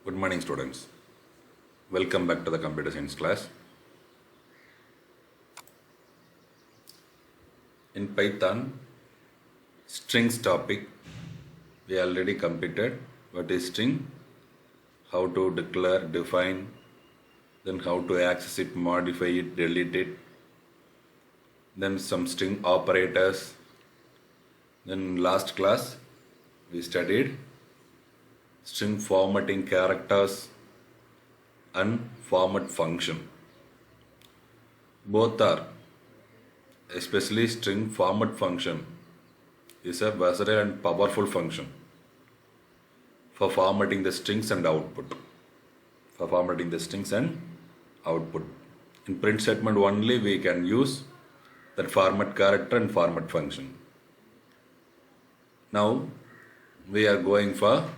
Good morning, students. Welcome back to the computer science class. In Python, strings topic, we already completed. What is string? How to declare, define, then how to access it, modify it, delete it, then some string operators. Then last class, we studied string formatting characters and format function. Both are, especially string format function, is a versatile and powerful function for formatting the strings and output. For formatting the strings and output. In print statement only we can use that format character and format function. Now we are going for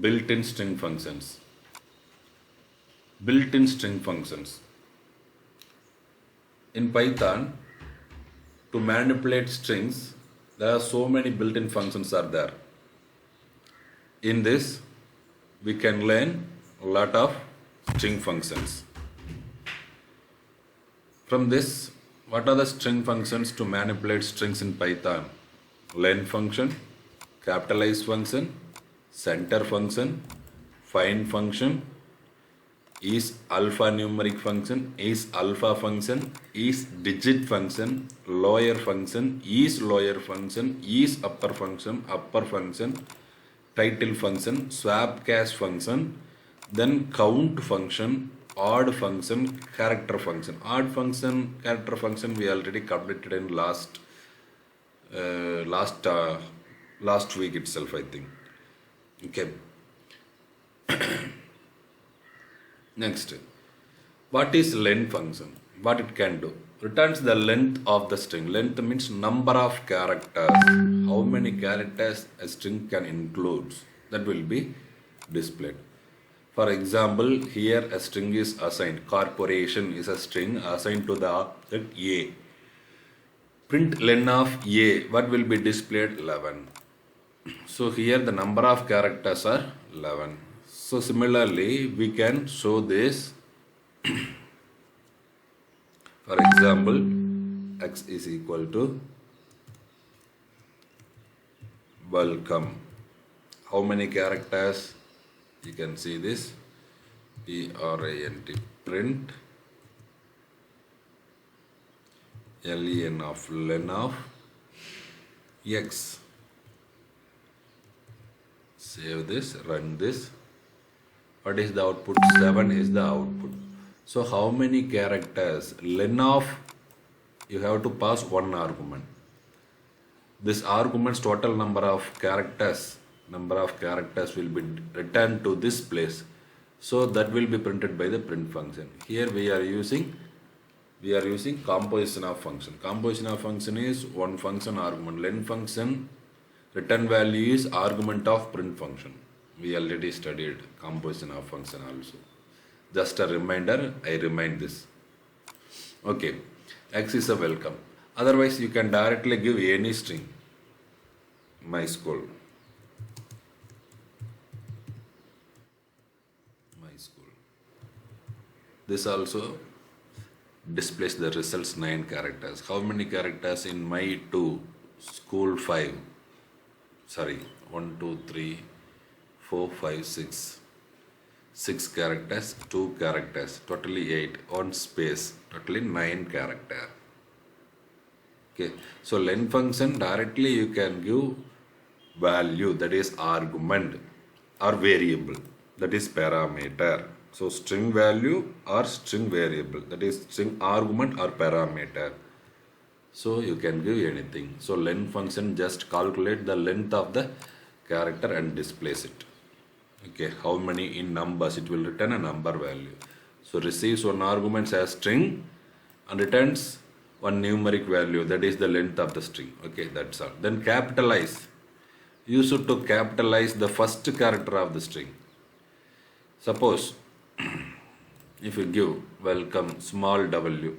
built-in string functions. Built-in string functions. In Python, to manipulate strings, there are so many built-in functions are there. In this, we can learn a lot of string functions. From this, what are the string functions to manipulate strings in Python? Len function, capitalize function, center function, find function, is alphanumeric function, is alpha function, is digit function, lower function, is lower function, is upper function, title function, swapcase function, then count function, odd function, character function. Odd function, character function we already completed in last week itself, I think. Okay. Next, what is len function? What it can do? Returns the length of the string. Length means number of characters. How many characters a string can include? That will be displayed. For example, here a string is assigned. Corporation is a string assigned to the object A. Print len of A. What will be displayed? 11. So here the number of characters are 11. So similarly, we can show this. For example, x is equal to welcome. How many characters? You can see this. print print len of x. Save this, run this. What is the output? 7 is the output. So how many characters? Len of, you have to pass one argument. This argument's total number of characters will be returned to this place. So that will be printed by the print function. Here we are using composition of function. Composition of function is one function argument. Len function return value is argument of print function. We already studied composition of function also. Just a reminder, I remind this. Okay, x is a welcome. Otherwise, you can directly give any string. My school. This also displays the results 9 characters. How many characters in my 2, school 5? Sorry, 1, 2, 3, 4, 5, 6. 6 characters, 2 characters, totally 8. On space, totally 9 character. Okay, so len function directly you can give value, that is argument, or variable, that is parameter. So string value or string variable, that is string argument or parameter. So you can give anything. So len function just calculate the length of the character and displays it. Okay, how many in numbers? It will return a number value. So receives one argument as string and returns one numeric value, that is the length of the string. Okay, that's all. Then capitalize. Use it to capitalize the first character of the string. Suppose if you give welcome small w,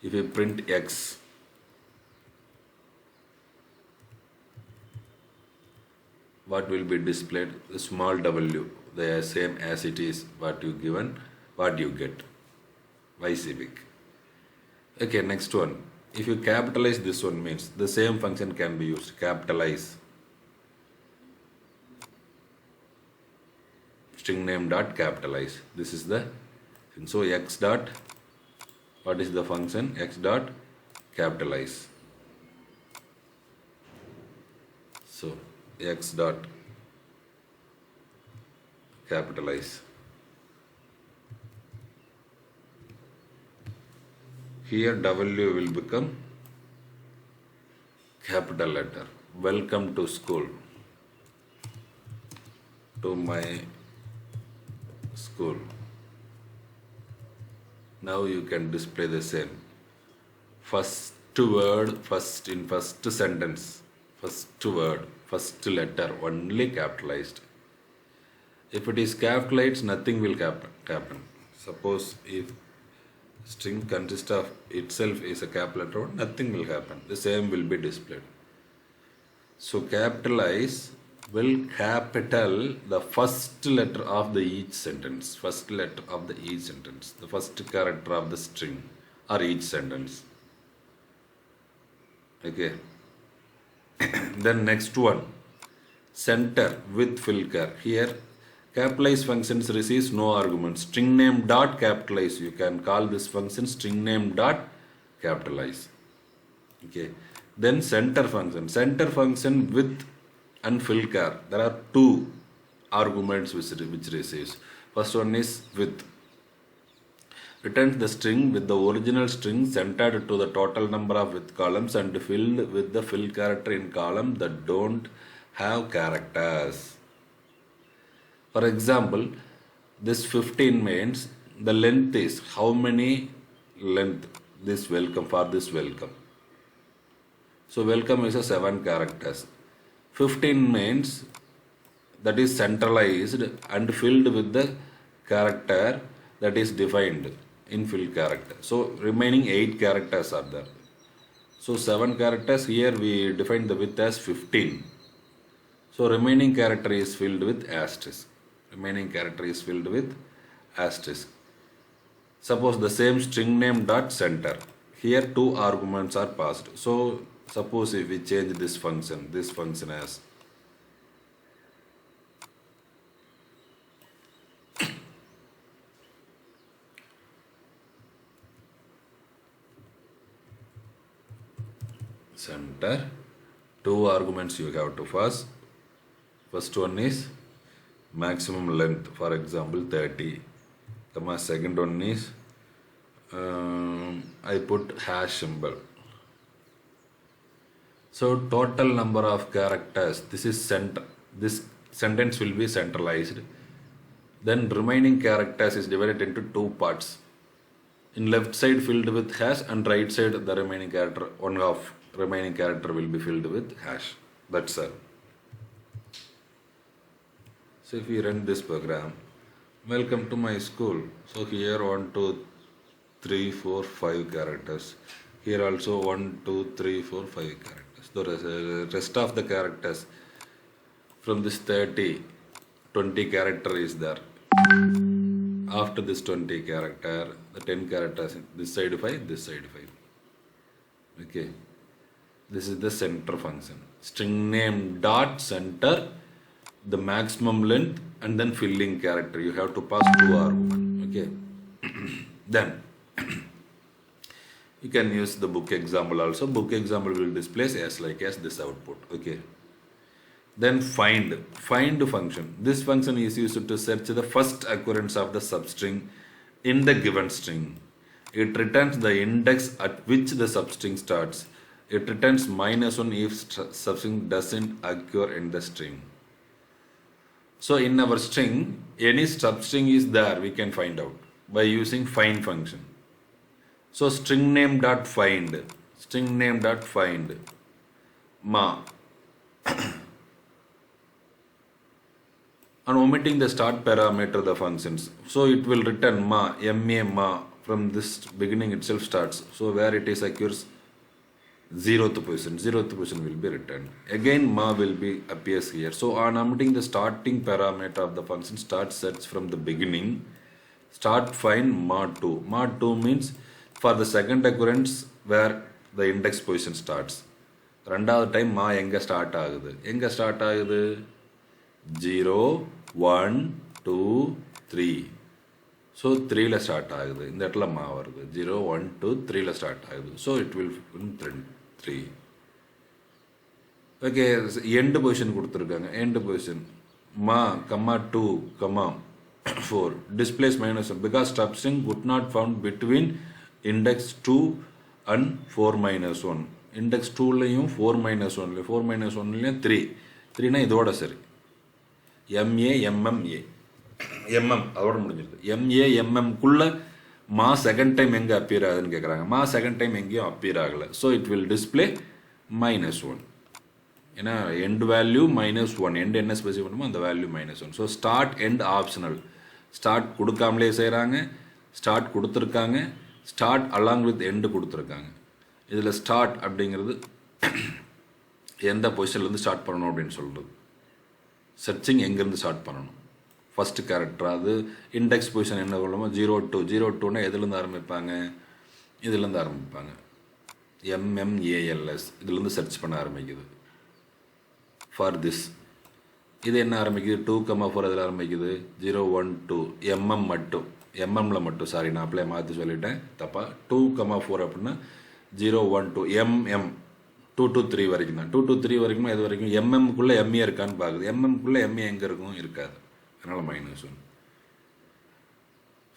if you print x, what will be displayed? The small w, the same as it is what you given, what you get. Why civic? Okay, next one. If you capitalize this one means the same function can be used. Capitalize string name dot capitalize. This is the, so x dot, what is the function? X dot capitalize. So x dot capitalize. Here W will become capital letter. Welcome to school. To my school. Now you can display the same. First word, first sentence, first word, first letter only capitalized. If it is capitalized, nothing will happen. Suppose if string consists of itself is a capital letter, nothing will happen. The same will be displayed. So capitalize will capital the first letter of the each sentence. First letter of the each sentence. The first character of the string or each sentence. Okay. Then next one. Center with filter. Here capitalize functions receives no argument. String name dot capitalize. You can call this function string name dot capitalize. Okay. Then center function. Center function with and filter. There are two arguments which receives. First one is with. Returns the string with the original string centered to the total number of with columns and filled with the fill character in column that don't have characters. For example, this 15 means the length is how many length this welcome for this welcome. So welcome is a 7 characters. 15 means that is centralized and filled with the character that is defined in fill character. So remaining 8 characters are there. So 7 characters, here we define the width as 15. So remaining character is filled with asterisk. Remaining character is filled with asterisk. Suppose the same string name dot center. Here 2 arguments are passed. So suppose if we change this function as center, 2 arguments you have to pass. First one is maximum length, for example 30, second one is I put hash symbol. So total number of characters, this is center, this sentence will be centralized. Then remaining characters is divided into 2 parts. In left side filled with hash and right side the remaining character, one half remaining character will be filled with hash. That's all. So if we run this program, welcome to my school. So here 1, 2, 3, 4, 5 characters. Here also 1, 2, 3, 4, 5 characters. The rest of the characters from this 30, 20 character is there. After this 20 character, the 10 characters, this side 5, this side 5. Okay. This is the center function. String name dot center, the maximum length and then filling character. You have to pass 2 arguments. Okay. Then you can use the book example also. Book example will display as like as this output. Okay. Then find function. This function is used to search the first occurrence of the substring in the given string. It returns the index at which the substring starts. It returns -1 if substring doesn't occur in the string. So in our string, any substring is there, we can find out by using find function. So string name dot find ma and omitting the start parameter the functions. So it will return ma from this beginning itself starts. So where it is occurs zeroth position will be returned. Again ma will be appears here. So on omitting the starting parameter of the function, start search from the beginning, start find ma2. Ma2 means for the second occurrence where the index position starts. ரெண்டாவது time மா எங்கே start ஆகுது, 0 1 2 3. So 3ல start ஆகுது, இந்த இடத்துல மா வருது. 0 1 2 3ல start ஆகுது. So it will 3. Okay, end position கொடுத்துருக்காங்க. எண்டு பொசிஷன் மா கம்மா 2 கம்மா 4 displays -1 because substring could not found between index 2 and 4-1. Index 2லையும் 4-1, 4-1லையும் 3னா இதோட சரி. எம்எம் அதோட முடிஞ்சிருது. எம்ஏஎம்எம்குள்ளே மா செகண்ட் டைம் எங்கே அப்பியர் ஆகுதுன்னு கேட்குறாங்க. மா செகண்ட் டைம் எங்கேயும் அப்பியர் ஆகலை. So it will display -1. ஏன்னா எண்ட் வேல்யூ -1, எண்ட் என்ன ஸ்பெசிஃபை பண்ணுமோ அந்த value -1. So start end optional. Start கொடுக்காமலே செய்கிறாங்க, ஸ்டார்ட் கொடுத்துருக்காங்க, ஸ்டார்ட் அலாங் வித் எண்டு கொடுத்துருக்காங்க. இதில் ஸ்டார்ட் அப்படிங்கிறது எந்த பொசிஷன்லேருந்து ஸ்டார்ட் பண்ணணும் அப்படின்னு சொல்கிறது. சர்ச்சிங் எங்கேருந்து ஸ்டார்ட் பண்ணணும், ஃபஸ்ட்டு கேரக்டர். அது இண்டெக்ஸ் பொசிஷன் என்ன சொல்லுமோ 0-2 எதுலேருந்து ஆரம்பிப்பாங்க, இதுலேருந்து ஆரம்பிப்பாங்க. MMALS இதுலேருந்து சர்ச் பண்ண ஆரம்பிக்குது. ஃபார் திஸ் இது என்ன ஆரம்பிக்குது, 2-4 இதில் ஆரம்பிக்குது. 0 1 2 எம்எம்மில் மட்டும் சாரி நான் அப்படியே மாற்றி சொல்லிட்டேன் தப்பா. 2-4 அப்படின்னா 0 1 2 MM 2 to 3 வரைக்கும் தான். 2 to 3 வரைக்கும் எது வரைக்கும் எம்எம்குள்ளே எம்ஏ இருக்கான்னு பார்க்குது. எம்எம்குள்ளே எம்ஏ எங்கே இருக்கும், இருக்காது. அதனால் -1.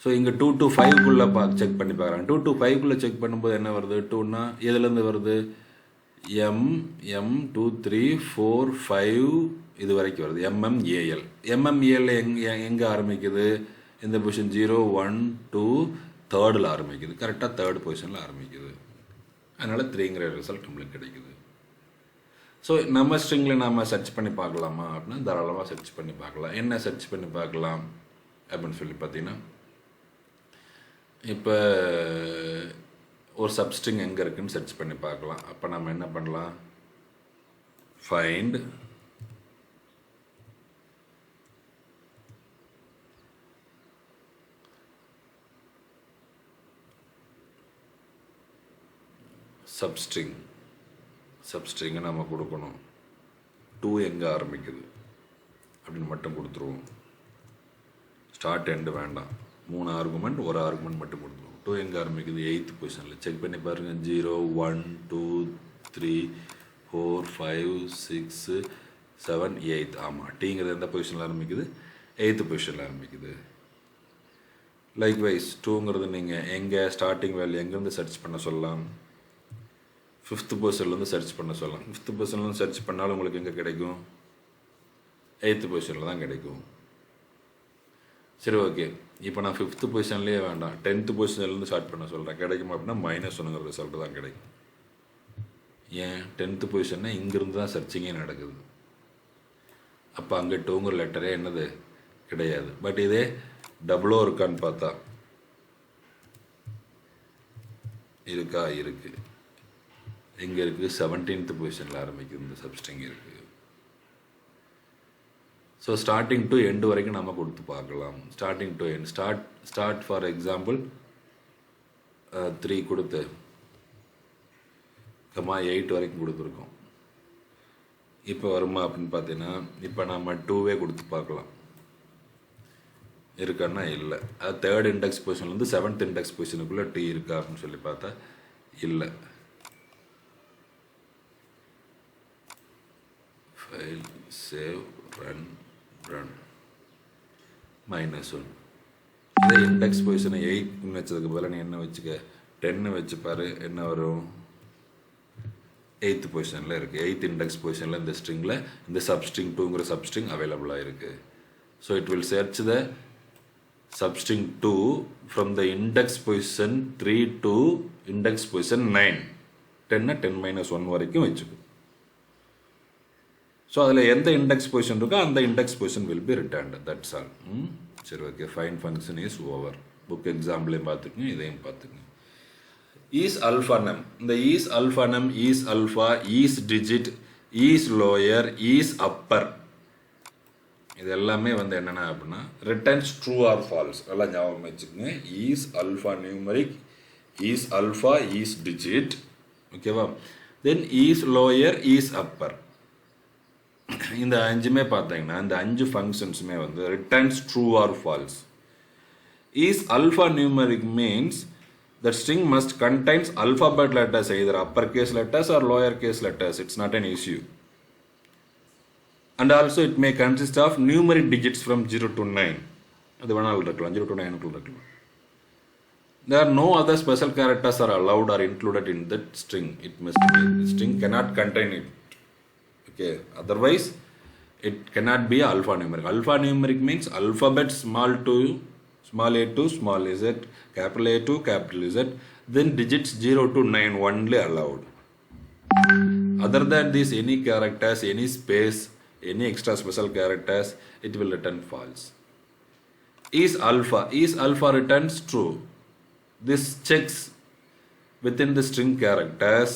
ஸோ இங்கே 2 to 5குள்ளே செக் பண்ணி பார்க்குறாங்க. 2 to 5குள்ளே செக் பண்ணும்போது என்ன வருது, 2னா எதுலேருந்து வருது, M 2 3 4 5 இது வரைக்கும் வருது. MMAL எங்கே ஆரம்பிக்குது, இந்த பொசிஷன் 0 1 2 தேர்டில் ஆரம்பிக்குது. கரெக்டாக தேர்ட் பொசிஷனில் ஆரம்பிக்குது. அதனால் 3ங்கிற ரிசல்ட் நம்மளுக்கு கிடைக்குது. ஸோ நம்ம ஸ்ட்ரிங்கில் நாம் சர்ச் பண்ணி பார்க்கலாமா அப்படின்னா தாராளமாக சர்ச் பண்ணி பார்க்கலாம். என்ன சர்ச் பண்ணி பார்க்கலாம் அப்படின்னு சொல்லி பார்த்தீங்கன்னா, இப்போ ஒரு சப்ஸ்ட்ரிங் எங்கே இருக்குதுன்னு சர்ச் பண்ணி பார்க்கலாம். அப்போ நம்ம என்ன பண்ணலாம், ஃபைண்ட் சப்ஸ்ட்ரிங்கை நம்ம கொடுக்கணும். 2 எங்கே ஆரம்பிக்குது அப்படின்னு மட்டும் கொடுத்துருவோம். ஸ்டார்ட் எண்டு வேண்டாம். 3 ஆர்குமெண்ட், ஒரு ஆர்குமெண்ட் மட்டும் கொடுத்துருவோம். 2 எங்கே ஆரம்பிக்குது, 8th பொசிஷனில். செக் பண்ணி பாருங்கள். 0 1 2 3 4 5 6 7 8. ஆமாம், டீங்கிறது எந்த பொசிஷனில் ஆரம்பிக்குது, 8th பொசிஷனில் ஆரம்பிக்குது. லைக்வைஸ் 2ங்கிறது நீங்கள் எங்கே ஸ்டார்டிங் வேல்யூ எங்கேருந்து சர்ச் பண்ண சொல்லலாம், 5th பொசிஷன்லேருந்து சர்ச் பண்ண சொல்லலாம். 5th பொசிஷன்லேருந்து சர்ச் பண்ணாலும் உங்களுக்கு எங்கே கிடைக்கும், 8th பொசிஷனில் தான் கிடைக்கும். சரி, ஓகே. இப்போ நான் 5th பொசிஷன்லேயே வேண்டாம், 10th பொசிஷன்லேருந்து ஸ்டார்ட் பண்ண சொல்கிறேன். கிடைக்குமா அப்படின்னா -1ங்கிற ரிசல்ட் தான் கிடைக்கும். ஏன், 10th பொசிஷன்னா இங்கேருந்து தான் சர்ச்சிங்கே நடக்குது. அப்போ அங்கே 2ங்கிற லெட்டரே என்னது கிடையாது. பட் இதே டபுளோ இருக்கான்னு பார்த்தா இருக்கா, இருக்குது. எங்கே இருக்குது, 17th பொசிஷனில் ஆரம்பிக்குது இந்த சப்ஸ்ட்ரிங் இருக்குது. ஸோ ஸ்டார்டிங் டு எண்டு வரைக்கும் நம்ம கொடுத்து பார்க்கலாம். Starting to end, start for example 3 கொடுத்து 8 வரைக்கும் கொடுத்துருக்கோம். இப்போ வருமா அப்படின்னு பார்த்தீங்கன்னா, இப்போ நம்ம 2வே கொடுத்து பார்க்கலாம். இருக்கான்னா இல்லை. அது 3rd இண்டெக்ஸ் பொசிஷன்லேருந்து 7th இண்டெக்ஸ் பொசிஷனுக்குள்ளே T இருக்கா அப்படின்னு சொல்லி பார்த்தா இல்லை. File save run -1. இதே இண்டெக்ஸ் பொசிஷனை 8ன்னு வச்சதுக்கு பதிலாக நீ என்ன வச்சுக்க, 10 வச்சுப்பாரு. என்ன வரும், 8th பொசிஷனில் இருக்குது. 8th இண்டெக்ஸ் பொசிஷனில் இந்த ஸ்ட்ரிங்கில் இந்த சப்ஸ்ட்ரிங் 2ங்கிற சப்ஸ்ட்ரிங் அவைலபிளாக இருக்குது. So it will search the substring 2 from the index position 3 to index position 9. 10 வரைக்கும் வச்சுக்கும். ஸோ அதில் எந்த இண்டெக்ஸ் பொசிஷன் இருக்கோ அந்த index position will be returned. That's all. சரி, okay. Find function is over. Book எக்ஸாம்பிளையும் பார்த்துக்குங்க, இதையும் பார்த்துக்குங்க. is alphanum. The is alphanum, is alpha, is digit, is lower, is upper. இது எல்லாமே வந்து என்னென்ன அப்படின்னா ரிட்டர்ன்ஸ் ட்ரூ ஆர் ஃபால்ஸ். எல்லாம் ஞாபகம் வச்சுக்கோங்க. Is alphanumeric, is alpha, is digit, ஓகேவா. Then is lower, is upper. இந்த அஞ்சுமே பார்த்தீங்கன்னா இந்த அஞ்சு ஃபங்க்ஷன்ஸுமே வந்து returns true or false. Is alphanumeric means that string must contains alphabet letters, either uppercase letters or lowercase letters. It's not an issue. And also it may consist of numeric digits from 0 to 9. அது வேணாலும் இருக்கலாம், 0 to 9 இருக்கலாம். There are no other special characters are allowed or included in that string. It must be, the string cannot contain it. Okay, otherwise it cannot be alpha numeric. Alpha numeric means alphabet small a to small z, capital A to capital Z, then digits 0 to 9 only allowed. Other than this, any characters, any space, any extra special characters, it will return false. Is alpha returns true. This checks within the string characters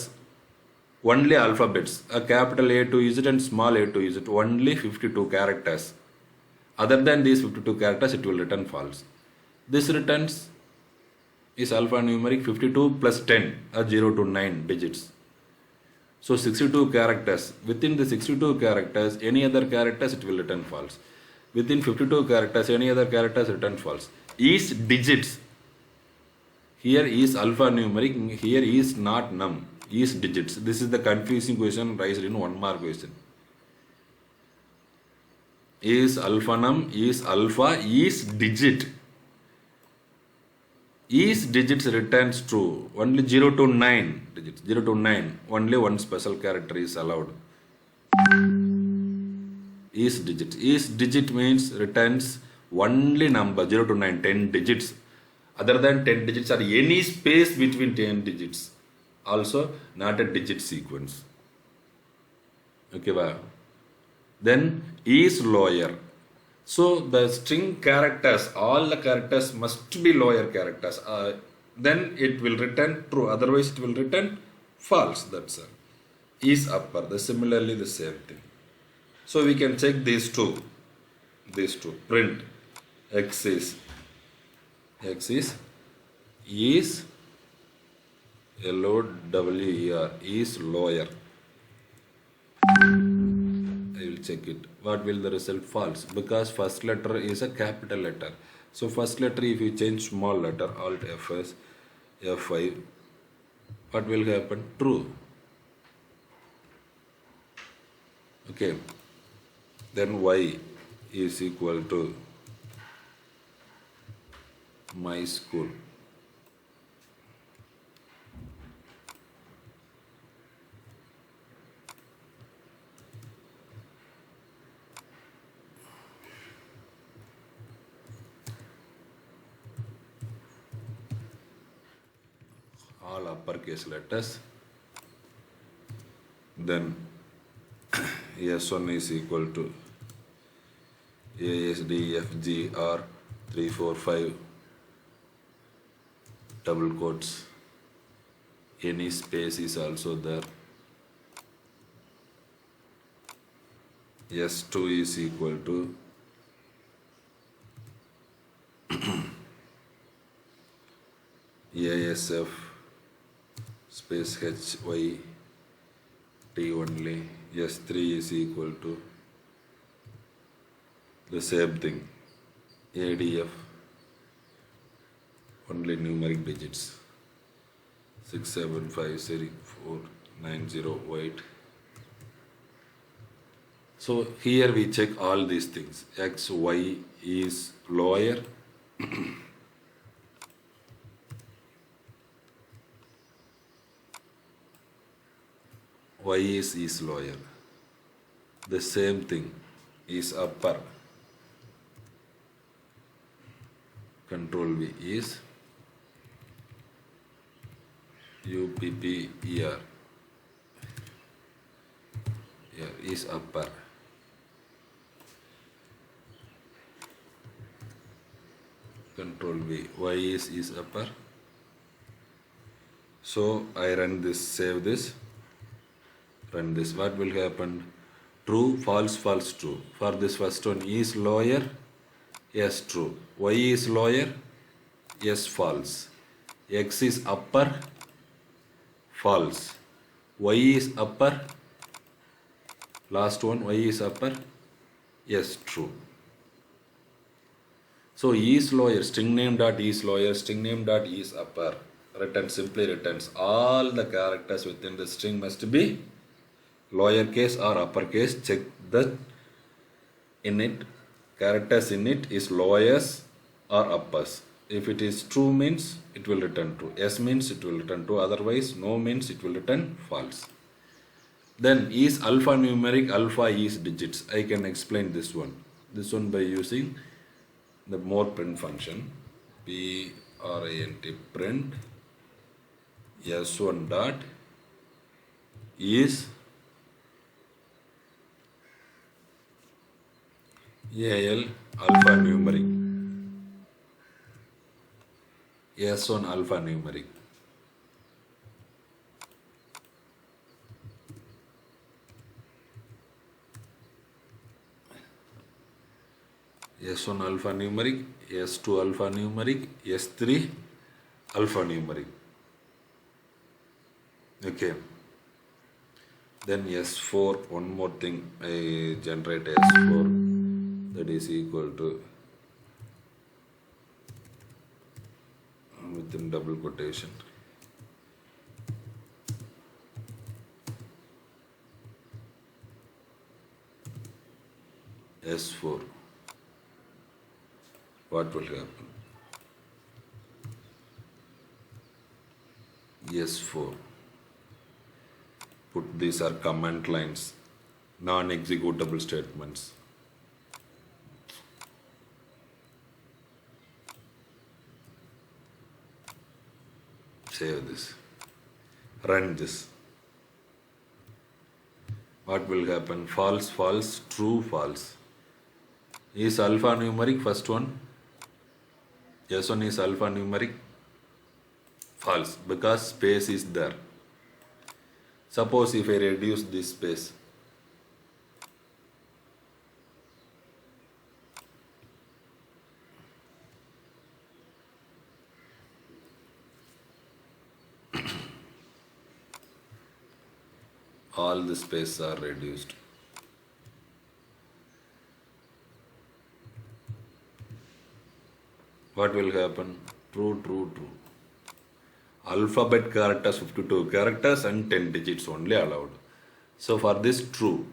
only alphabets, a capital A to Z and small a to Z, only 52 characters. Other than these 52 characters, it will return false. This returns is alphanumeric 52 plus 10 are 0 to 9 digits. So 62 characters. Within the 62 characters, any other characters it will return false. Within 52 characters, any other characters return false. Is digits. Here is alphanumeric, here is not num. Is digits. This is the confusing question raised in 1 mark question. Is alphanum, is alpha, is digit. Is digits returns true. Only 0 to 9 digits. 0 to 9. Only one special character is allowed. Is digit. Is digit means returns only number 0 to 9, 10 digits. Other than 10 digits or any space between 10 digits. Also not a digit sequence. Okay, wow. Then is lower. So the string characters, all the characters must be lower characters. Then it will return true. Otherwise it will return false. That's all. Is upper. Similarly the same thing. So we can check these two. These two. Print. X is lower. Is lower. I will check it. What will the result? False, because first letter is a capital letter. So first letter, if you change small letter, alt Fs, F5, what will happen? True. Okay. Then Y is equal to my school. All uppercase letters. Then S1 is equal to ASDFGR 345 double quotes. Any space is also there. S2 is equal to ASF space HYT only. S3 is equal to the same thing. ADF only numeric digits. 6750490 white. So here we check all these things. X, Y is lower. Y is lower. The same thing is upper. Control V is UPPER. Here is upper. Control V. Y is upper. So I run this, save this, run this. What will happen? True, false, false, true. For this first one, is lower, yes, true. Y is lower, yes, false. X is upper, false. Y is upper, last one, y is upper, yes, true. So is lower, string name dot is lower, string name dot is upper, simply returns all the characters within the string must be lowercase or uppercase. Check the init characters in it is lowers or uppers. If it is true means it will return true, yes means it will return true, otherwise no means it will return false. Then is alphanumeric, alpha is digits. I can explain this one by using the more print function. print print s1 dot is al alphanumeric, s1 alphanumeric. S1 alphanumeric, S2 alphanumeric, S3 alphanumeric. Okay. Then S4, one more thing, I generate S4 that is equal to, within double quotation, S4. What will happen? S4. Put these are comment lines, non-executable statements. Save this. Run this. What will happen? False, false, true, false. Is alphanumeric first one? Yes, one is alphanumeric. False, because space is there. Suppose if I reduce this space, all the spaces are reduced. What will happen? True, true, true. Alphabet characters, 52 characters and 10 digits only allowed. So for this, true.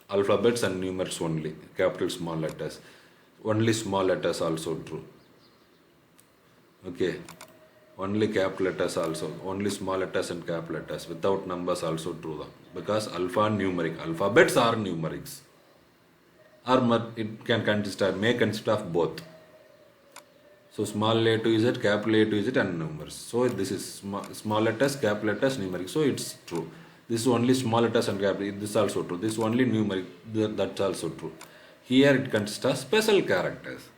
Alphabets and numerals only, capital small letters. Only small letters also true. Okay. Only capital letters also. Only small letters and capital letters. Without numbers also true. Because alphanumeric. Alphabets are numerics. Or it can consist of, may consist of both. So small a to z, capital A to z and numbers. So this is small letters, capital letters, numeric. So it's true. This is only small letters and capital. This is also true. This is only numeric. That's also true. Here it consists of special characters.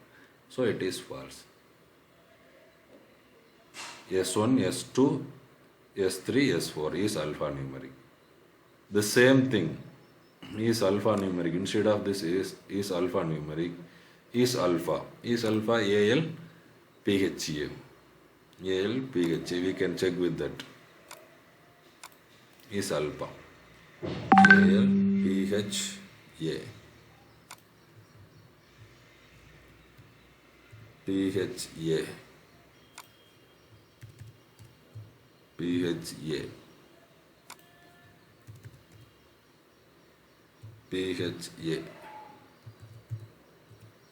So it is false. S1, S2, S3, S4 is alphanumeric. The same thing is alphanumeric. Instead of this is alphanumeric. Is alpha. Is alpha AL PHA. AL PHA. We can check with that. Is alpha. AL PHA. PHA. PHA. PHA.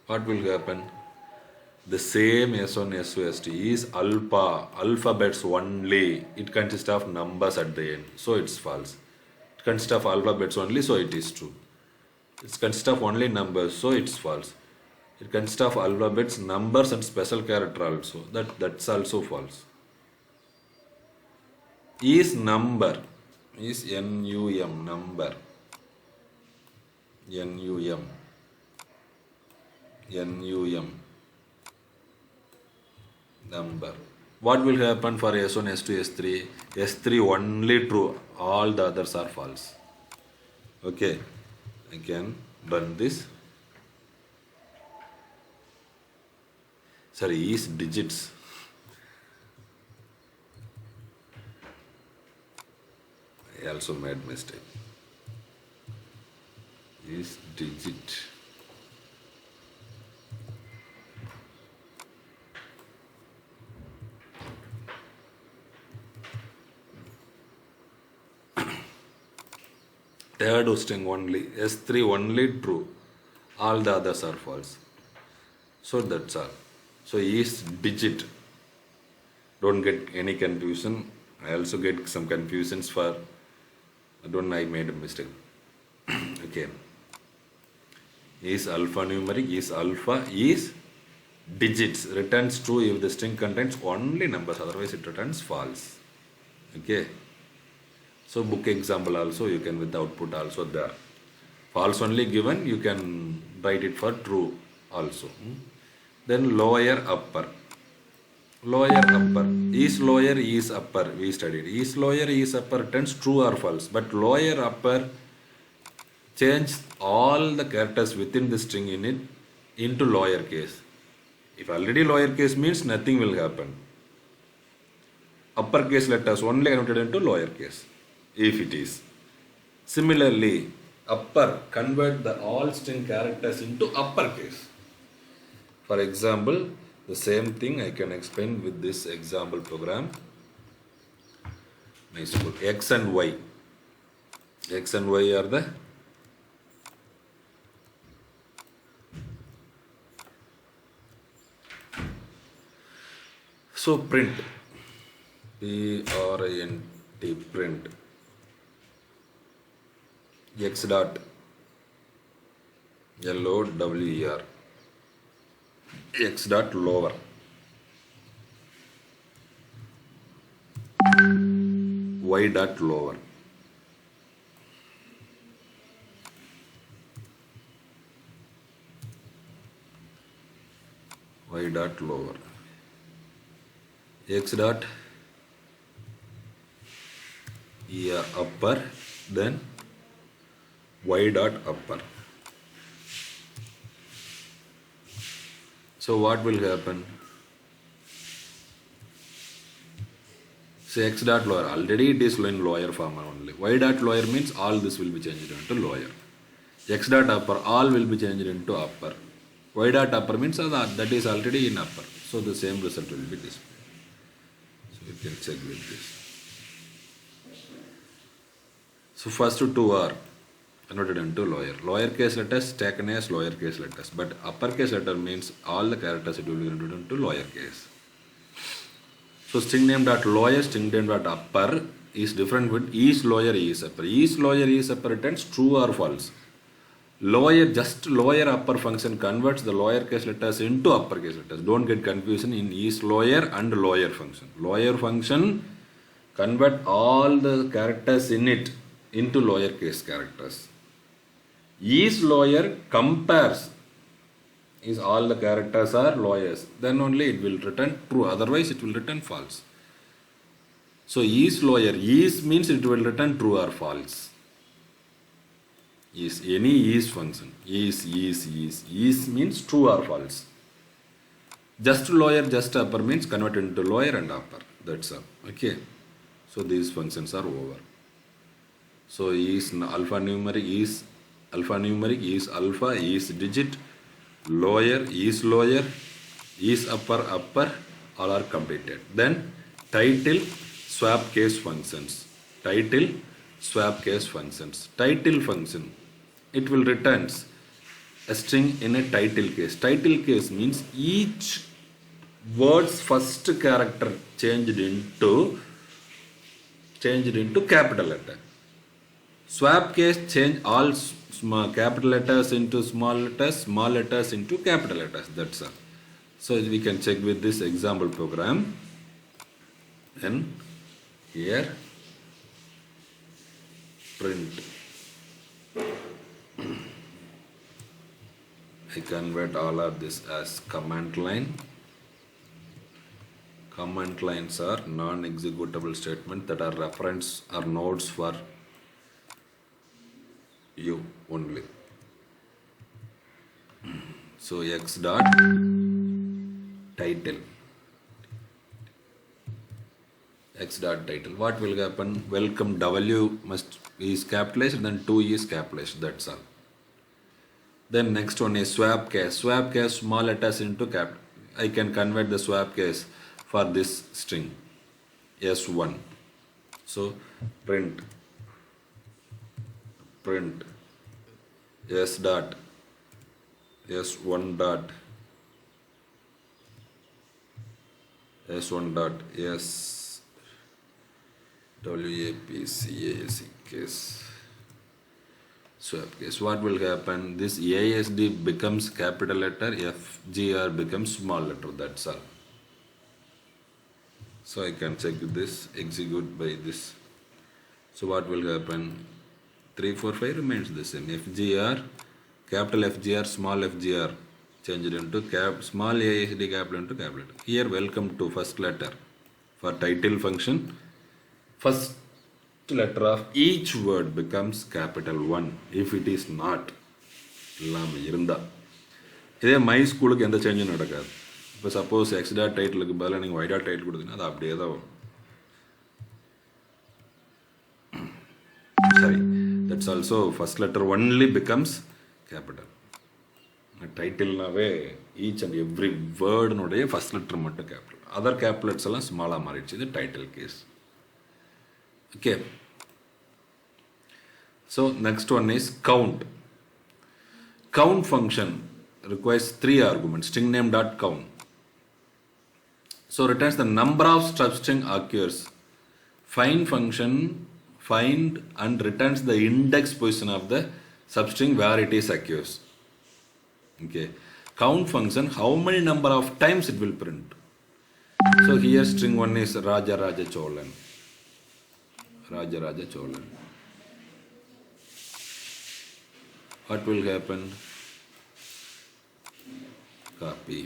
What will happen? The same S1, S2, S2 is alphabets only. It consists of numbers at the end. So it's false. It consists of alphabets only. So it is true. It consists of only numbers. So it's false. It consists of alphabets, numbers and special character also. That's also false. Is number. Is NUM. Number. NUM. NUM. Number. What will happen for S1, S2, S3? S3 only true, all the others are false. Okay, I can run this. Sorry, is digits. I also made mistake. Is digit. Third string only, S3 only true, all the others are false. So that's all. So is digit. Don't get any confusion. I also get some confusions for, I made a mistake. Okay. Is alphanumeric, is alpha, is digits. Returns true if the string contains only numbers, otherwise it returns false. Okay. So book example also you can with the output also there. False only given, you can write it for true also. Then lower upper. Lower upper. Is lower, is upper. We studied. Is lower, is upper returns true or false. But lower upper change all the characters within the string in it into lower case. If already lower case means nothing will happen. Uppercase letters only converted into lower case. If it is. Similarly, upper convert the all string characters into uppercase. For example, the same thing I can explain with this example program. Nice. X and Y. X and Y are the so print. P-R-I-N-T print. X dot L-O-W-E-R. X dot lower. Y dot lower. Y dot lower. X dot upper, then Y dot upper. So what will happen? So X dot lower, already it is in lower form only. Y dot lower means all this will be changed into lower. X dot upper, all will be changed into upper. Y dot upper means that is already in upper. So the same result will be displayed. So you can check with this. So first two are converted into lower. Lower case letters taken as lower case letters. But upper case letter means all the characters it will be converted into lower case. So string name dot lower, string name dot upper is different with is lower, is upper. Is lower, is upper returns true or false. Lower, just lower upper function converts the lower case letters into upper case letters. Don't get confusion in is lower and lower function. Lower function convert all the characters in it into lower case characters. Is lower compares is all the characters are lowers, then only it will return true, otherwise it will return false. So is lower, is means it will return true or false. Is any is function, is means true or false. Just lower, just upper means convert into lower and upper. That's all. Okay. So these functions are over. So is alphanumeric, is alpha, is digit, lower, is upper, all are completed. Then title, swap case functions. Title, swap case functions. Title function, it will returns a string in a title case. Title case means each word's first character changed into capital letter. Swap case change all capital letters into small letters into capital letters. That's all. So we can check with this example program. And here print. I convert all of this as command line. Comment lines are non-executable statements that are reference or nodes for you only. So x dot title. X dot title. What will happen? Welcome W is capitalized, then 2 is capitalized. That's all. Then next one is swap case. Swap case, small letters into cap. I can convert the swap case for this string S1. So print S dot S1 dot S1 dot S WAPCASE case. Swap case. What will happen? This ASD becomes capital letter, FGR becomes small letter. That's all. So I can check this, execute by this. So what will happen? 3, 4, 5 remains the same. FGR, capital FGR, small FGR, change it into small ASD capital into capital. Here welcome to first letter. For title function, first letter of each word becomes capital 1 if it is not. இல்லாமல் இருந்தால் இதே my ஸ்கூலுக்கு எந்த சேஞ்சும் நடக்காது. இப்போ suppose X dot டைட்டிலுக்கு பதிலாக நீங்கள் Y dot title கொடுத்தீங்கன்னா அது அப்படியே தான் வரும். சரி, that's also first letter only becomes capital. டைட்டில்னாவே ஈச் அண்ட் எவ்ரி வேர்டுனுடைய ஃபர்ஸ்ட் லெட்டர் மட்டும் கேபிட்டல், அதர் கேபிட்டல்ஸ் எல்லாம் ஸ்மாலாக மாறிடுச்சு. இது title case. Okay. So next one is count. Count function requires 3 arguments. String name dot count. So returns the number of substring occurs. Find function find and returns the index position of the substring where it is occurs. Okay. Count function, how many number of times it will print. So here string 1 is Raja Raja Cholan. Raja Raja Cholan. What will happen? Copy.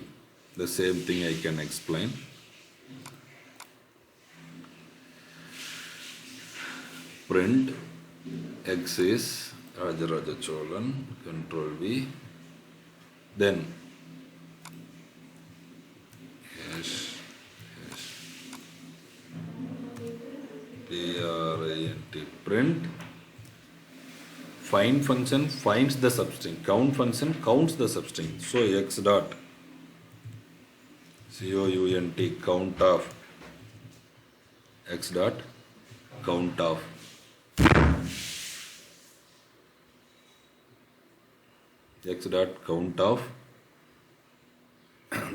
The same thing I can explain. Print X is Raja Raja Cholan. Control V. Then print find function finds the substring, count function counts the substring. So x dot count count of x dot count of x dot count of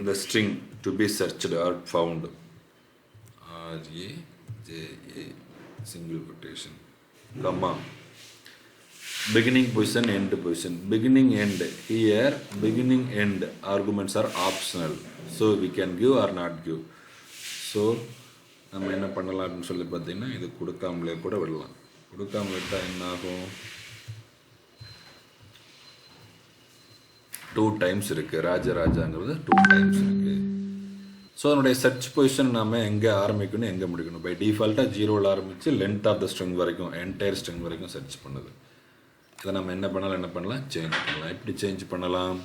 the string to be searched or found. RAJA single quotation, comma, beginning position, end position. Beginning, end. Here, beginning, end arguments are optional. So, we can give or not give. So, நம்ம என்ன பண்ணலாம்னு சொல்லி பார்த்தீங்கன்னா இது கொடுக்காமலே கூட விடலாம். கொடுக்காம விட்டால் என்ன ஆகும்? 2 டைம்ஸ் இருக்குது. ராஜராஜாங்கிறது 2 டைம்ஸ் இருக்குது. ஸோ அதனுடைய சர்ச் பொசிஷன் நம்ம எங்கே ஆரம்பிக்கணும், எங்கே முடிக்கணும். பை டிஃபால்ட்டாக 0ல் ஆரம்பித்து லென்த் ஆஃப் த ஸ்ட்ரிங் வரைக்கும், என்டையர் ஸ்ட்ரிங் வரைக்கும் சர்ச் பண்ணுது. இதை நம்ம என்ன பண்ணலாம் சேஞ்ச் பண்ணலாம். எப்படி சேஞ்ச் பண்ணலாம்?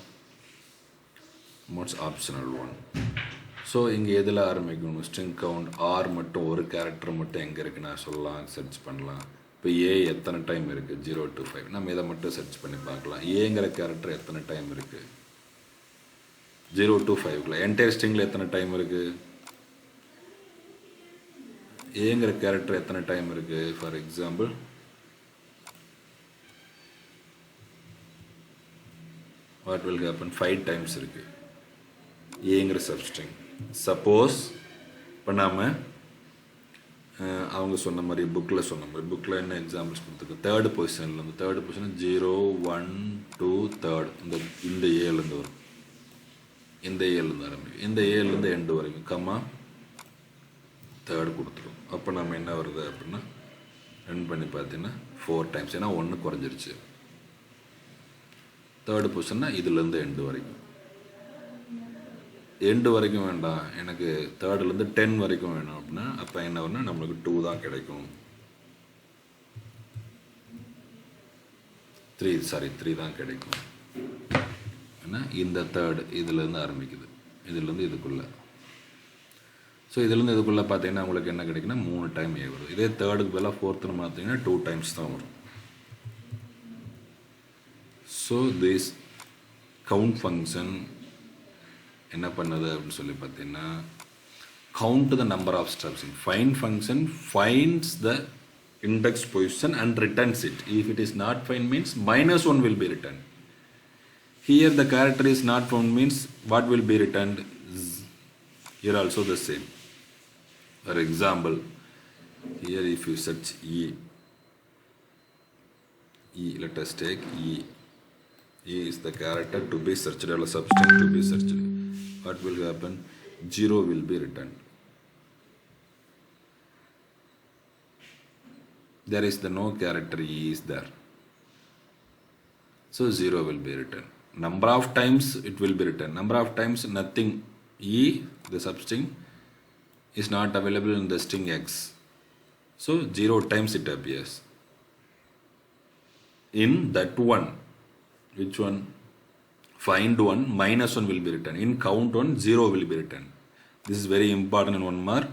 Modes optional 1. ஸோ இங்கே எதில் ஆரம்பிக்கணும்? ஸ்ட்ரிங் கவுண்ட் ஆர் மட்டும் ஒரு கேரக்டர் மட்டும் எங்கே இருக்குது நான் சொல்லலாம், சர்ச் பண்ணலாம். இப்போ ஏ எத்தனை டைம் இருக்குது? 0 to 5. நம்ம இதை மட்டும் சர்ச் பண்ணி பார்க்கலாம். ஏங்கிற கேரக்டர் எத்தனை டைம் இருக்குது? 0 to 5. என்டையர் ஸ்ட்ரிங்கில் எத்தனை டைம் இருக்குது? ஏங்கிற கேரக்டர் எத்தனை டைம் இருக்குது? For example what will happen? 5 times இருக்குது ஏங்கிற சப்ஸ்ட்ரிங். சப்போஸ் இப்போ நாம் அவங்க சொன்ன மாதிரி புக்கில் என்ன எக்ஸாம்பிள்ஸ் கொடுத்துருக்கு? தேர்டு பொசிஷன்லேருந்து 0, 1, 2, 3 இந்த ஏலேருந்து வரும். இந்த ஏலேருந்து ஆரம்பிக்கும். இந்த ஏலேருந்து எண்டு வரைக்கும் கம்மா தேர்டு கொடுத்துரும். அப்போ நம்ம என்ன வருது அப்படின்னா ரன் பண்ணி பார்த்தீங்கன்னா 4 டைம்ஸ். ஏன்னா 1 குறைஞ்சிருச்சு. தேர்டு பொசிஷன்னா இதுலேருந்து எண்டு வரைக்கும். எண்டு வரைக்கும் வேண்டாம், எனக்கு தேர்ட்லேருந்து 10 வரைக்கும் வேணும் அப்படின்னா அப்போ என்ன வரும்னா நம்மளுக்கு 2 தான் கிடைக்கும். 3 தான் கிடைக்கும். ஏன்னா இந்த தேர்டு இதுலேருந்து ஆரம்பிக்குது, இதுலேருந்து இதுக்குள்ளே. ஸோ இதுலேருந்து இதுக்குள்ளே பார்த்தீங்கன்னா உங்களுக்கு என்ன கிடைக்குன்னா 3 டைம் ஏ வரும். இதே தேர்டுக்கு பதிலாக ஃபோர்த்துன்னு பார்த்தீங்கன்னா 2 டைம்ஸ் தான் வரும். ஸோ திஸ் கவுண்ட் ஃபங்க்ஷன் என்ன பண்ணுது அப்படின்னு சொல்லி பார்த்தீங்கன்னா count the number of steps. Find function finds the index position and returns it. If it is not find means -1 will be returned. Here the character is not found means what will be returned? Here also the same. For example, here if you search let us take E is the character to be searched or substring to be searched. What will happen? 0 will be returned. There is the no character E is there, so 0 will be returned. Number of times it will be returned. Number of times nothing. E, the substring, is not available in the string X, so 0 times it appears. In that one, which one? Find one, -1 will be returned. In count one, 0 will be returned. This is very important in one mark.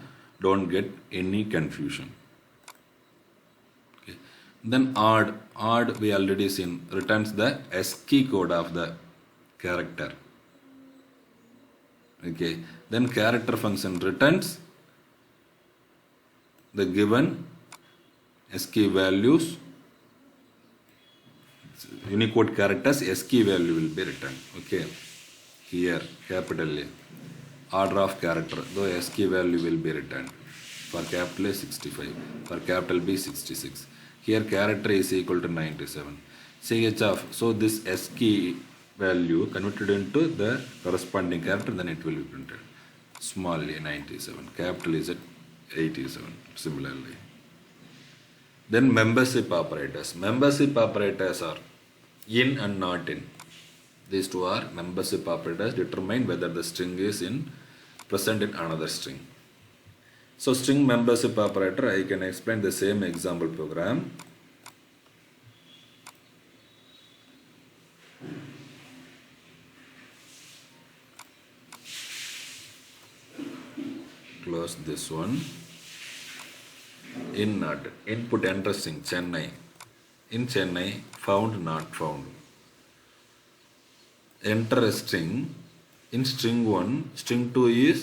Don't get any confusion. Okay. Then odd we already seen, returns the ASCII code of the character. Okay. Then character function returns the given ASCII values. Unicode characters ASCII value will be returned. Okay, here capital A, order of character, though ASCII value will be returned. For capital A 65, for capital B 66. Here character is equal to 97. CH of, so this ASCII value converted into the corresponding character, then it will be printed. Small a 97, capital is at 87. Similarly, then membership operators. Membership operators are in and not in. These two are membership operators, determine whether the string is in present in another string. So string membership operator, I can explain the same example program. Close this one. In not input enter string Chennai. In Chennai, found, not found. Enter a string. In string 1, string 2 is,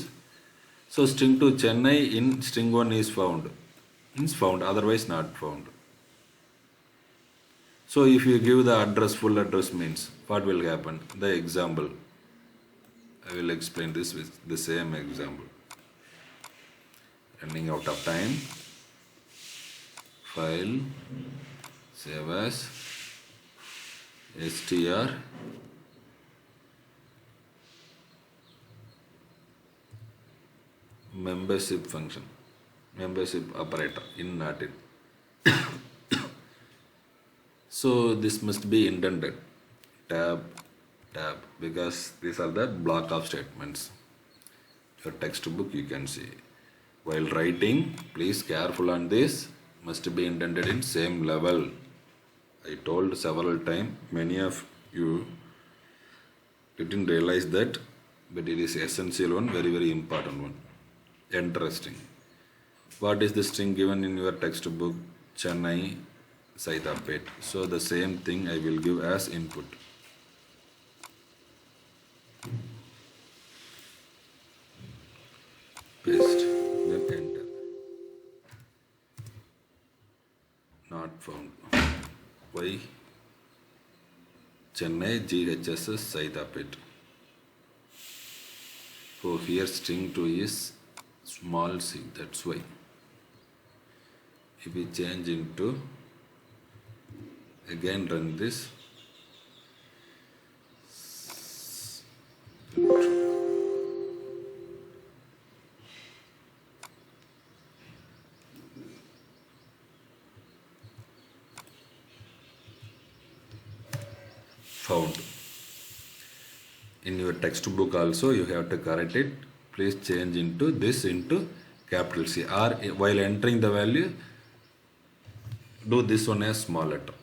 so string 2 Chennai in string 1 is found. Means found, otherwise not found. So if you give the address, full address means, what will happen? The example. I will explain this with the same example. Running out of time. File. Save as str membership function, membership operator, in not in. So this must be indented, tab, because these are the block of statements. Your textbook you can see. While writing, please careful on this, must be indented in same level. I told several times, many of you didn't realize that, but it is essential one, very very important one. Interesting. What is the string given in your textbook? Chennai, Saidapet. So the same thing I will give as input. Paste, then enter. Not found. Why? Chennai, GHSS, Saidapet. So here string 2 is small c, that's why. If we change into, again run this, found. In your textbook also you have to correct it. Please change into this into capital C, or while entering the value do this one as small letter.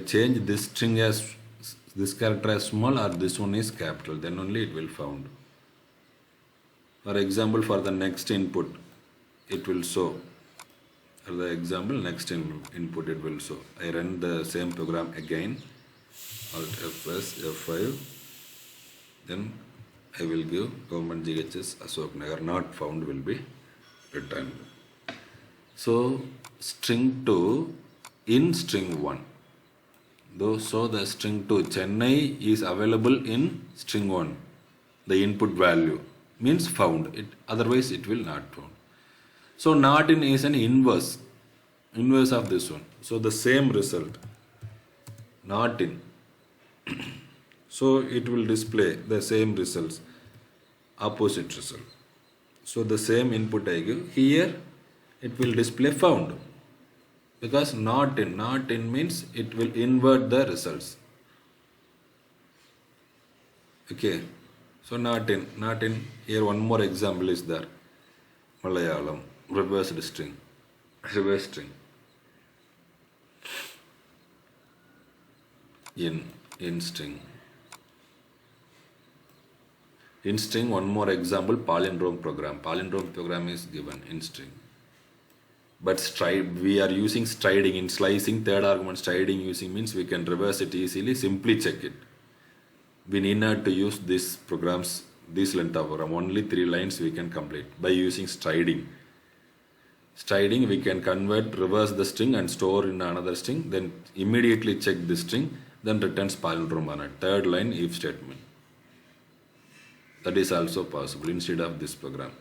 Change this string as this character as small or this one is capital, then only it will found. For example, for the next input it will show. For the example, next input it will show. I run the same program again, Alt F plus F5, then I will give government GHS Ashok Nagar not found will be returned. So string 2 in string 1. So the string 2 Chennai is available in string 1. The input value means found. Otherwise it will not found. So not in is an inverse of this one. So the same result, not in. So it will display the same results, opposite result. So the same input I give here, it will display found, because not in means it will invert the results. Okay, so not in here. One more example is there. Malayalam reverse string. In string. In string, one more example, palindrome program. Palindrome program is given in string. But we are using striding in slicing. Third argument striding using means we can reverse it easily. Simply check it. We need not to use these programs, this length of program. Only 3 lines we can complete by using striding. Striding, we can reverse the string and store in another string. Then immediately check the string. Then returns palindrome on a third line if statement. That is also possible instead of this program.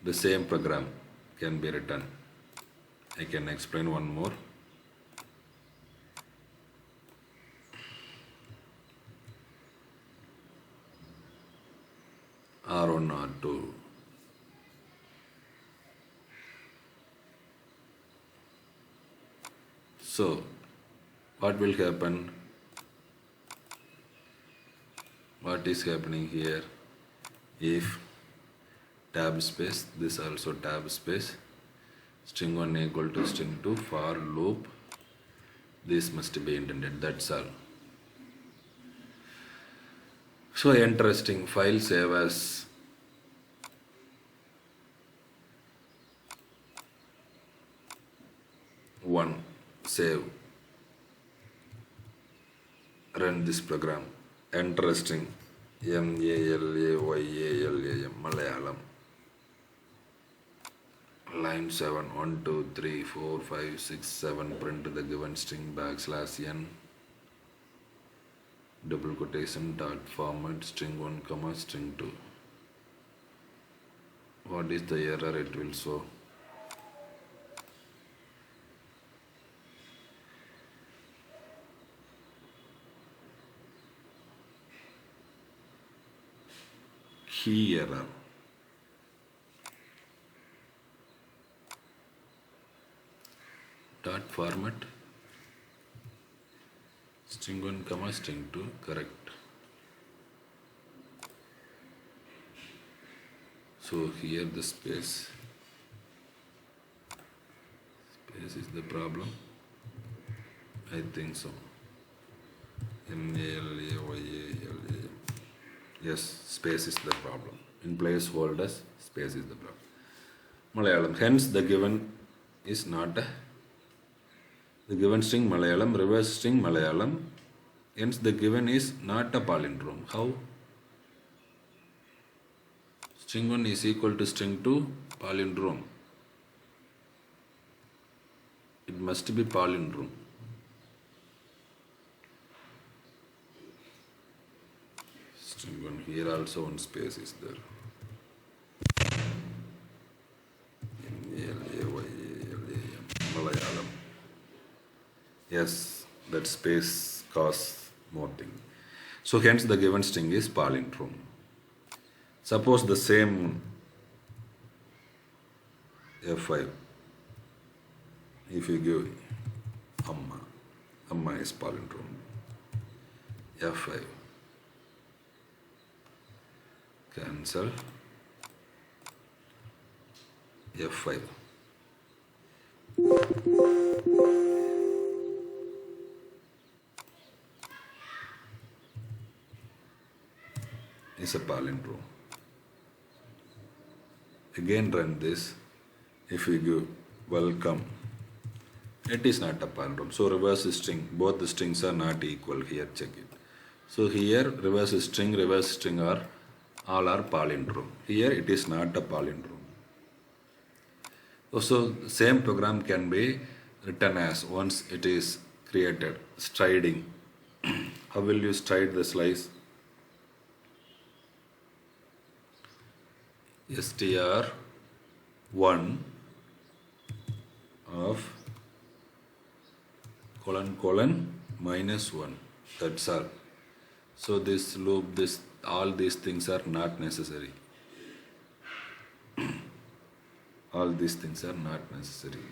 The same program can be written. I can explain one more. R1, R2. So, what will happen? What is happening here? If tab space, this also tab space, string 1 equal to string 2, for loop, this must be intended, that's all. So interesting, file save as one, save, run this program. Interesting, Malayam, Malayalam. Line 7, 1, 2, 3, 4, 5, 6, 7, print the given string \n, double quotation, dot format, string 1, comma, string 2. What is the error it will show? Key error. Dot format, string 1, comma, string 2, correct. So here the space is the problem. I think so. Malayam. Yes, space is the problem. In placeholders, space is the problem. Malayalam. Hence, the given is not the given string Malayalam, reverse string Malayalam. Hence, the given is not a palindrome. How? String 1 is equal to string 2, palindrome. It must be palindrome. String 1, here also one space is there. Malayalam. Yes, that space causes more thing. So hence the given string is palindrome. Suppose the same F5, if you give Amma is palindrome. F5. Cancel. F5. Is a palindrome. Again run this. If we give welcome, it is not a palindrome. So reverse string, both the strings are not equal here, check it. So here reverse string are all are palindrome. Here it is not a palindrome. Also same program can be written as once it is created, striding. How will you stride the slice? str1 of colon -1. That's all. So this loop, all these things are not necessary. All these things are not necessary.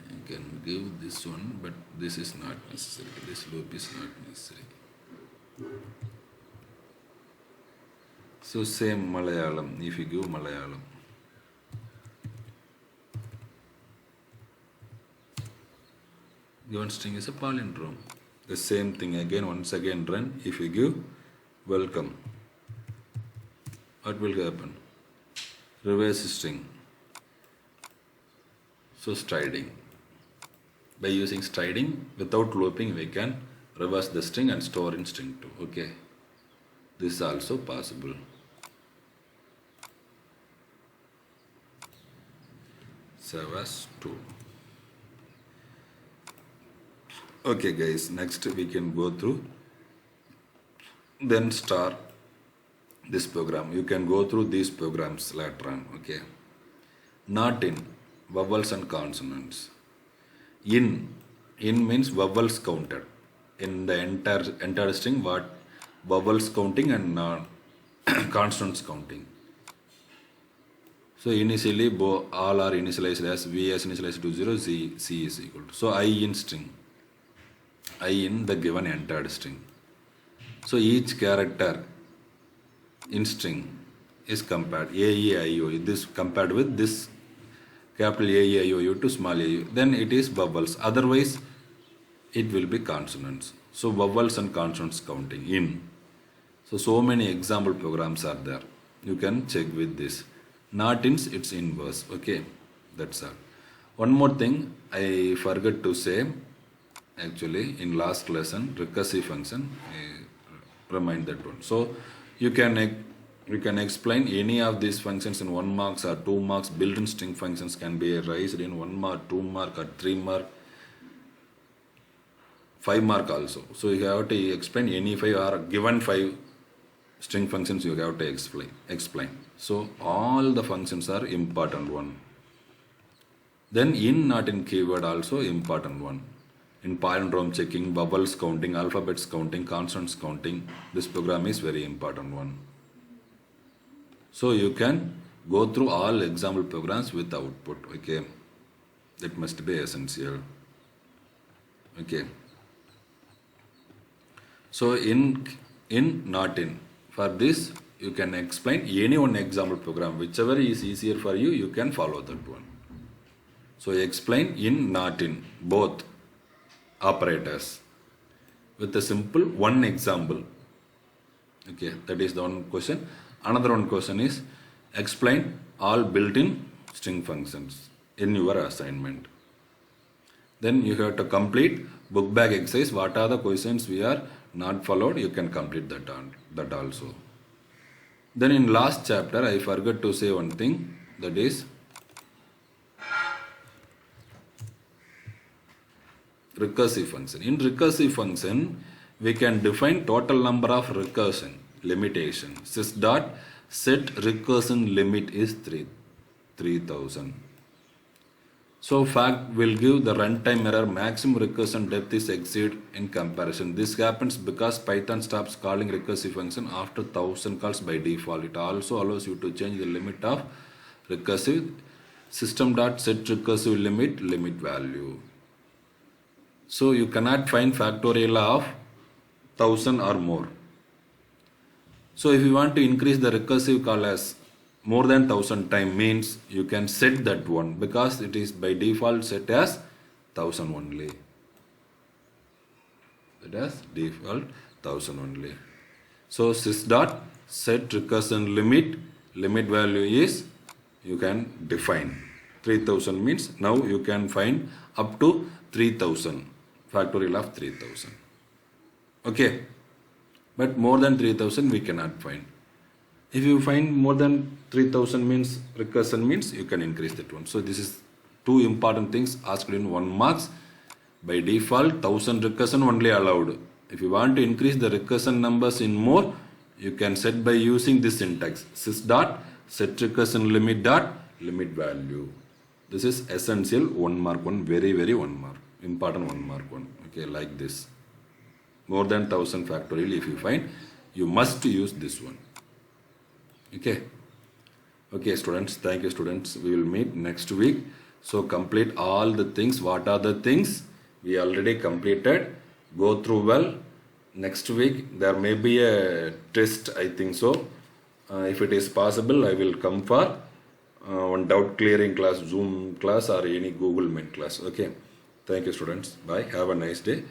You can give this one, but this is not necessary. This loop is not necessary. So same Malayalam, if you give Malayalam. Given string is a palindrome. The same thing again, once again run. If you give welcome, what will happen? Reverse string. So striding. By using striding, without looping, we can reverse the string and store in string 2. Okay. This is also possible. Savas 2. Okay guys, next we can go through, then start this program. You can go through these programs later on, okay. Not in, vowels and consonants. In means vowels counted. In the entire string, what vowels counting and consonants counting. So initially, all are initialized as V is initialized to 0, C is equal to. So I in string. I in the given entered string. So each character in string is compared, A, E, I, O. This compared with this capital A, E, I, O, U to small a, U. Then it is vowels. Otherwise, it will be consonants. So vowels and consonants counting in. So many example programs are there. You can check with this. Not ins, it's inverse. Okay, that's all. One more thing I forgot to say. Actually, in last lesson, recursive function, remind that one. So you can explain any of these functions in 1 marks or 2 marks. Built-in string functions can be raised in 1 mark, 2 mark, or 3 mark, 5 mark also. So you have to explain any 5 or given 5 string functions you have to explain. So all the functions are important one. Then in, not in keyword also important one. In palindrome checking, vowels counting, alphabets counting, consonants counting, this program is very important one. So you can go through all example programs with output. Okay, that must be essential. Okay. So in, not in. For this, you can explain any one example program. Whichever is easier for you, you can follow that one. So explain in, not in, both operators with a simple one example. Okay, that is the one question. Another one question is explain all built-in string functions in your assignment. Then you have to complete book bag exercise. What are the questions we are not followed? You can complete that also. Then in last chapter, I forgot to say one thing, that is recursive function. In recursive function, we can define total number of recursion limitation. Sys dot set recursion limit is 3000. So fact will give the runtime error maximum recursion depth is exceed in comparison. This happens because Python stops calling recursive function after 1000 calls by default. It also allows you to change the limit of recursive system dot set recursive limit value. So you cannot find factorial of 1000 or more. So if you want to increase the recursive call as more than 1000 time, means you can set that one, because it is by default set as 1000 only. It has default 1000 only. So sys dot set recursion limit value is, you can define 3000, means now you can find up to 3000, factorial of 3000. Okay, but more than 3000 we cannot find. If you find more than 3000 means recursion means, you can increase that one. So this is two important things asked in 1 marks. By default 1000 recursion only allowed. If you want to increase the recursion numbers in more, you can set by using this syntax, sys dot set recursion limit value. This is essential 1 mark one, very 1 mark, important 1 mark one. Okay, like this. More than 1000 factorial if you find, you must use this one. Okay students, thank you students. We will meet next week. So complete all the things. What are the things we already completed? Go through well. Next week there may be a test, I think so. If it is possible, I will come for one doubt clearing class, Zoom class or any Google Meet class. Okay, thank you students. Bye, have a nice day.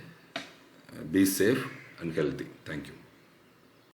Be safe and healthy. Thank you.